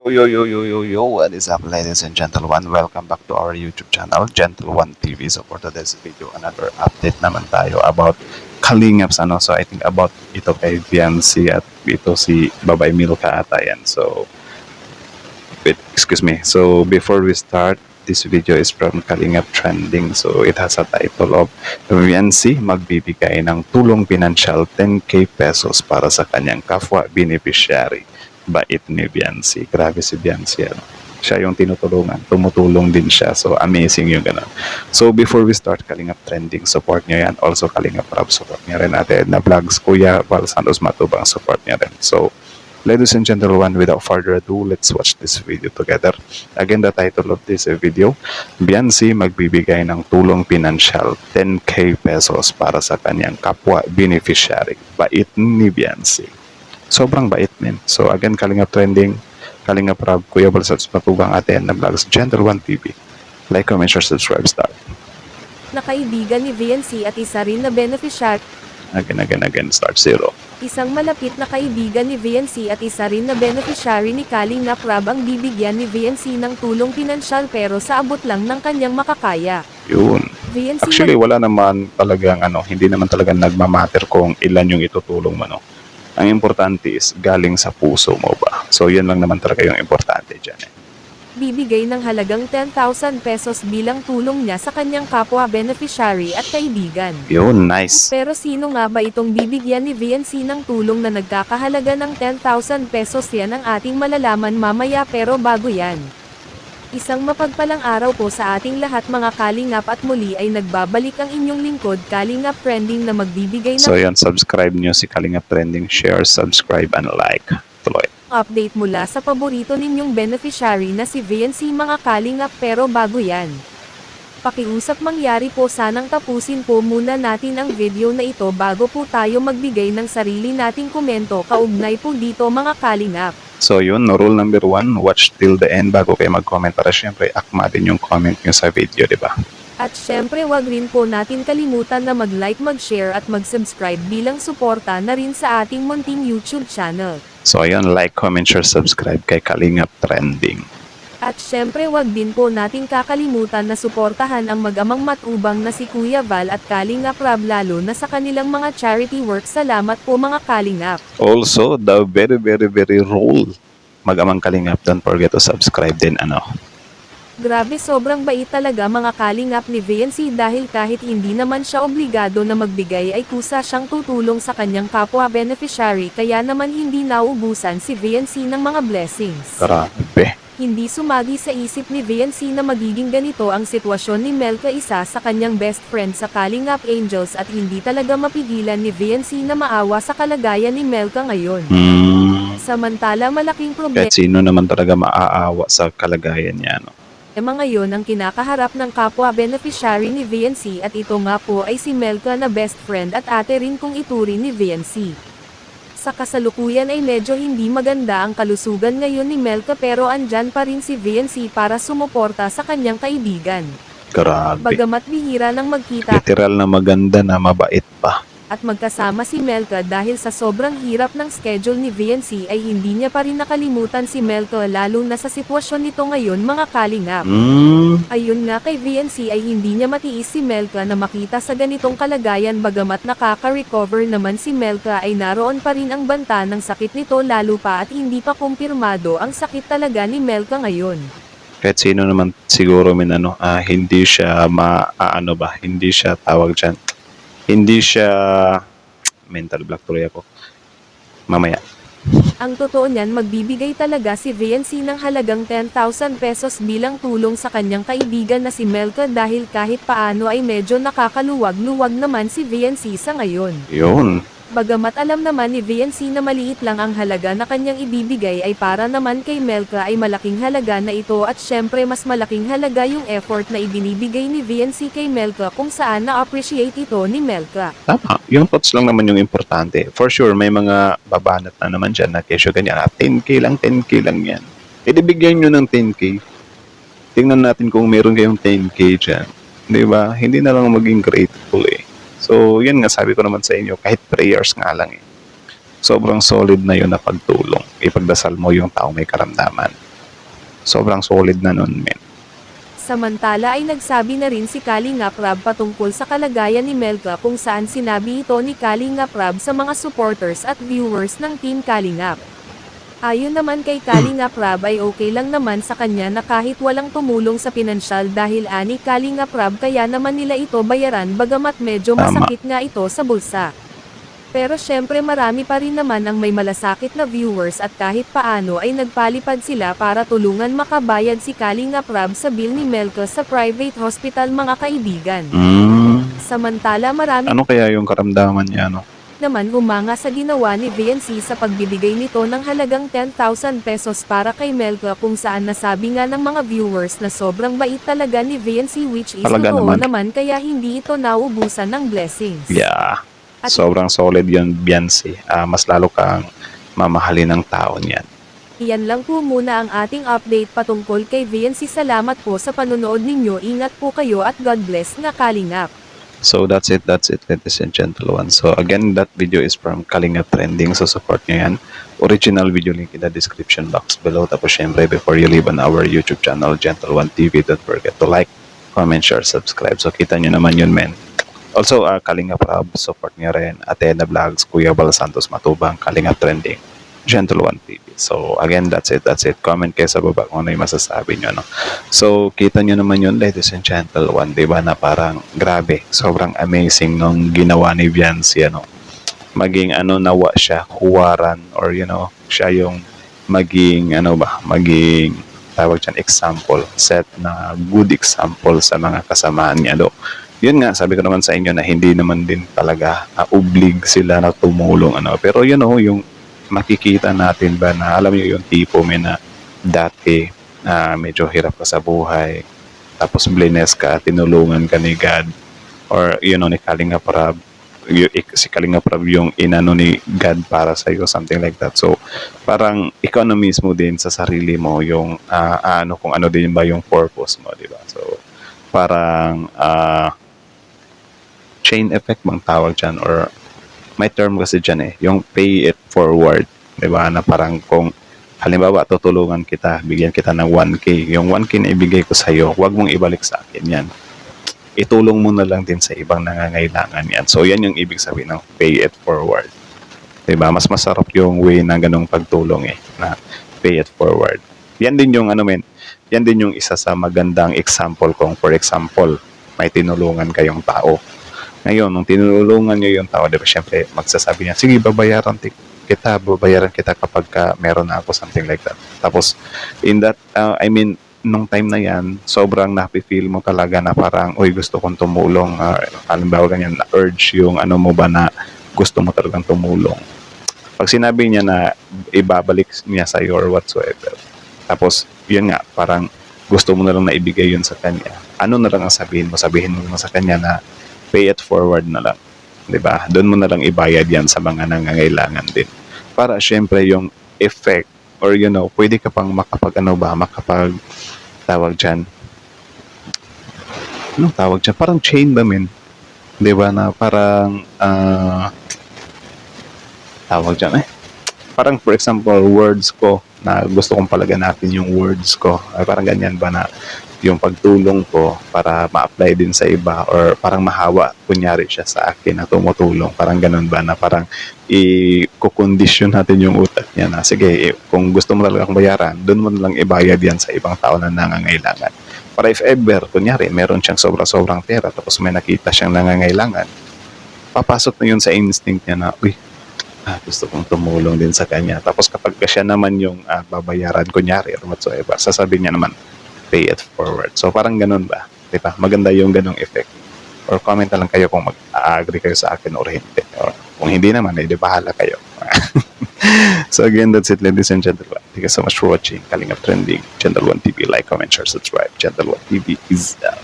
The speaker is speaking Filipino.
Yo, what is up, ladies and gentlemen? Welcome back to our YouTube channel, Gentle One TV. So for today's video, another update naman tayo about Kalingaps, ano. So I think about ito kay Fiancé at ito si Babay Milka ata yan. So, wait, excuse me. So before we start, this video is from Kalingap Trending. So it has a title of Fiancé magbibigay ng tulong pinansyal 10k pesos para sa kanyang kapwa beneficiary. Bait ni Fiancé. Grabe si Fiancé. Ano? Siya yung tinutulungan. Tumutulong din siya. So, amazing yung gano'n. So, before we start Kalingap Trending, support nyo yan. Also, Kalingap Rap, support nyo rin natin. Na vlogs, Kuya Val Santos Matubang, support nyo rin. So, ladies and gentlemen, without further ado, let's watch this video together. Again, the title of this video, Fiancé magbibigay ng tulong pinansyal 10k pesos para sa kanyang kapwa beneficiary. Bait ni Fiancé. Sobrang bait, men. So again, Kalingap Trending, Kalingap Rab, Kuya Balsats Matubang atin na vlogs, Gentle One TV. Like, comment, share, subscribe, start. Na kaibigan ni Fiancé at isa rin na beneficiary. Again, start 0. Isang malapit na kaibigan ni Fiancé at isa rin na beneficiary ni Kalingap Rab ang bibigyan ni Fiancé ng tulong pinansyal pero sa abot lang ng kanyang makakaya. Yun. Fiancé Actually, wala naman talagang hindi naman talagang nagmamatter kung ilan yung itutulong mo, no? Ang importante is galing sa puso mo ba? So, yan lang naman talaga yung importante dyan. bibigay ng halagang 10,000 pesos bilang tulong niya sa kanyang kapwa beneficiary at kaibigan. Yun, nice. Pero sino nga ba itong bibigyan ni Fiancé ng tulong na nagkakahalaga ng 10,000 pesos? Yan ang ating malalaman mamaya, pero bago yan. Isang mapagpalang araw po sa ating lahat mga Kalingap, at muli ay nagbabalik ang inyong lingkod Kalingap Trending na magbibigay ng So yan, subscribe nyo si Kalingap Trending, share, subscribe, and like. Tuloy. update mula sa paborito ninyong beneficiary na si Fiancé mga Kalingap. Pero bago yan, pakiusap mangyari po sanang tapusin po muna natin ang video na ito bago po tayo magbigay ng sarili nating komento kaugnay po dito mga Kalingap. So yun, no, rule number 1, watch till the end bago kayo mag-comment para syempre akma din yung comment nyo sa video, di ba? At syempre wag rin po natin kalimutan na mag-like, mag-share at mag-subscribe bilang suporta na rin sa ating munting YouTube channel. So ayun, like, comment, share, subscribe kay Kalingap Trending. At syempre wag din po natin kakalimutan na suportahan ang mag-amang matubang na si Kuya Val at Kalingap Rab, lalo na sa kanilang mga charity work. Salamat po mga Kalingap. Also, the very rule, mag-amang Kalingap, don't forget to subscribe din, Grabe, sobrang bait talaga mga Kalingap ni Fiancé, dahil kahit hindi naman siya obligado na magbigay ay kusa siyang tutulong sa kanyang kapwa beneficiary, kaya naman hindi nauubusan si Fiancé ng mga blessings. Grabe. Hindi sumagi sa isip ni Fiancé na magiging ganito ang sitwasyon ni Melka, isa sa kanyang best friend sa Kalingap Angels, at hindi talaga mapigilan ni Fiancé na maawa sa kalagayan ni Melka ngayon. Samantala malaking problema Kahit sino naman talaga maaawa sa kalagayan niya, ngayon ang kinakaharap ng kapwa beneficiary ni Fiancé, at ito nga po ay si Melka na best friend at ate rin kung ituring ni Fiancé. Sa kasalukuyan ay medyo hindi maganda ang kalusugan ngayon ni Melka, pero andyan pa rin si Fiancé para sumuporta sa kanyang kaibigan. Grabe. Bagamat bihira nang magkita Literal na maganda na mabait pa. at magkasama si Melka, dahil sa sobrang hirap ng schedule ni Fiancé ay hindi niya pa rin nakalimutan si Melka, lalo na sa sitwasyon nito ngayon mga Kalingap. Ayun nga, kay Fiancé ay hindi niya matiis si Melka na makita sa ganitong kalagayan. Bagamat nakaka-recover naman si Melka ay naroon pa rin ang banta ng sakit nito, lalo pa at hindi pa kumpirmado ang sakit talaga ni Melka ngayon. Kahit sino naman siguro hindi siya hindi siya tawag dyan. Hindi siya mental block, tuloy ako. Mamaya. Ang totoo niyan, magbibigay talaga si Fiancé ng halagang 10,000 pesos bilang tulong sa kanyang kaibigan na si Melka, dahil kahit paano ay medyo nakakaluwag-luwag naman si Fiancé sa ngayon. Yun. Bagamat alam naman ni Fiancé na maliit lang ang halaga na kanyang ibibigay, ay para naman kay Melka ay malaking halaga na ito, at syempre mas malaking halaga yung effort na ibinibigay ni Fiancé kay Melka, kung saan na-appreciate ito ni Melka. Tama. Yung thoughts lang naman yung importante. For sure, may mga babanat na naman dyan na kesyo ganyan. 10k lang yan. E di bigyan nyo ng 10k. Tingnan natin kung meron kayong 10k dyan. Di ba? Hindi na lang maging grateful eh. So, yan nga, sabi ko naman sa inyo, kahit prayers nga lang eh. Sobrang solid na yun na pagtulong. Ipagdasal mo yung tao may karamdaman. Sobrang solid na nun, men. Samantala ay nagsabi na rin si Kalingap Rab patungkol sa kalagayan ni Melka kung saan sinabi ito ni Kalingap Rab sa mga supporters at viewers ng Team Kalingap. Ayon naman kay Kalingap Rab ay okay lang naman sa kanya na kahit walang tumulong sa pinansyal dahil ani Kalingap Rab kaya naman nila ito bayaran bagamat medyo Tama. masakit nga ito sa bulsa. Pero syempre marami pa rin naman ang may malasakit na viewers at kahit paano ay nagpalipad sila para tulungan makabayad si Kalingap Rab sa bill ni Melka sa private hospital mga kaibigan. Samantala marami Ano kaya yung karamdaman niya, no? naman humanga sa ginawa ni VNC sa pagbibigay nito ng halagang 10,000 pesos para kay Melka kung saan nasabi nga ng mga viewers na sobrang bait talaga ni VNC which is Talaga totoo naman. naman kaya hindi ito naubusan ng blessings. Yeah. At- Sobrang solid yun, Beyonce. Mas lalo kang mamahalin ng tao niyan. Iyan lang po muna ang ating update patungkol kay VNC. Salamat po sa panonood ninyo. Ingat po kayo at God bless nga Kalingap. So that's it, ladies and gentlemen. So again, that video is from Kalingap Trending. So support nyo yan. Original video link in the description box below. Tapos syempre, before you leave on our YouTube channel, Gentle One TV, don't forget to like, comment, share, subscribe. So kita nyo naman yun, men. Also, Kalingap Rab, support nyo rin. Athena Vlogs, Kuya Bal Santos Matubang, Kalingap Trending, Gentle One TV. So again, that's it. Comment kayo sa baba kung ano yung masasabi nyo, no? So kita nyo naman yun, ladies and gentlemen, diba, na parang grabe, sobrang amazing nung ginawa ni Beyonce, ano? Maging nawa siya, huwaran, or siya yung maging, maging, tawag dyan, example, set na good example sa mga kasamaan niya, do. Yun nga, sabi ko naman sa inyo na hindi naman din talaga oblig sila na tumulong, pero yung makikita natin ba na alam niyo yung tipo may na dati medyo hirap ka sa buhay, tapos blines ka, tinulungan ka ni God, or ni Kalingap Rab, si Kalingap Rab yung inano ni God para sa iyo, something like that. So parang ikaw na mismo din sa sarili mo yung kung ano din ba yung purpose mo, di ba? So parang chain effect bang tawag dyan, or may term kasi dyan yung pay it forward, di ba, na parang kung halimbawa tutulungan kita, bigyan kita ng 1K, yung 1K na ibigay ko sa iyo, wag mong ibalik sa akin yan, itulong mo na lang din sa ibang nangangailangan yan. So yan yung ibig sabihin ng pay it forward, di ba? Mas masarap yung way na ganong pagtulong na pay it forward. Yan din yung yan din yung isa sa magandang example kung for example may tinulungan kayong tao. Ngayon, nung tinulungan nyo yung tao, diba, syempre, magsasabi niya, sige, babayaran kita kapag meron na ako, something like that. Tapos, in that, nung time na yan, sobrang napi-feel mo talaga na parang, uy, gusto kong tumulong. Halimbawa ganyan, na-urge yung mo ba na gusto mo talagang tumulong. Pag sinabi niya na ibabalik niya sa'yo or whatsoever, tapos, yun nga, parang gusto mo na lang na ibigay yun sa kanya. Ano na lang ang sabihin mo? Sabihin mo lang sa kanya na pay it forward na lang, 'di ba? Doon mo na lang ibayad 'yan sa mga nangangailangan din. Para syempre yung effect, or pwede ka pang makapag tawag diyan. Anong tawag diyan? Parang chain ba, men? 'Di ba, na parang tawag diyan parang for example, words ko na gusto kong palaganapin yung words ko. Parang ganyan ba na yung pagtulong ko para ma-apply din sa iba, or parang mahawa kunyari siya sa akin na tumutulong, parang ganun ba na parang i-condition natin yung utak niya na sige, kung gusto mo talagang bayaran, doon mo na lang ibayad yan sa ibang tao na nangangailangan. Para if ever, kunyari meron siyang sobrang pera tapos may nakita siyang nangangailangan, papasok na yun sa instinct niya na uy, gusto kong tumulong din sa kanya. Tapos kapag siya naman yung babayaran kunyari or whatsoever, sasabihin niya naman pay it forward. So parang ganun ba? Diba? Maganda yung ganung effect. Or comment na lang kayo kung mag-agree kayo sa akin or hindi. Or kung hindi naman, di bahala kayo. So again, that's it, ladies and gentlemen. Thank you so much for watching Kalingap Trending, Gentle One TV. Like, comment, share, subscribe. Gentle One TV is out.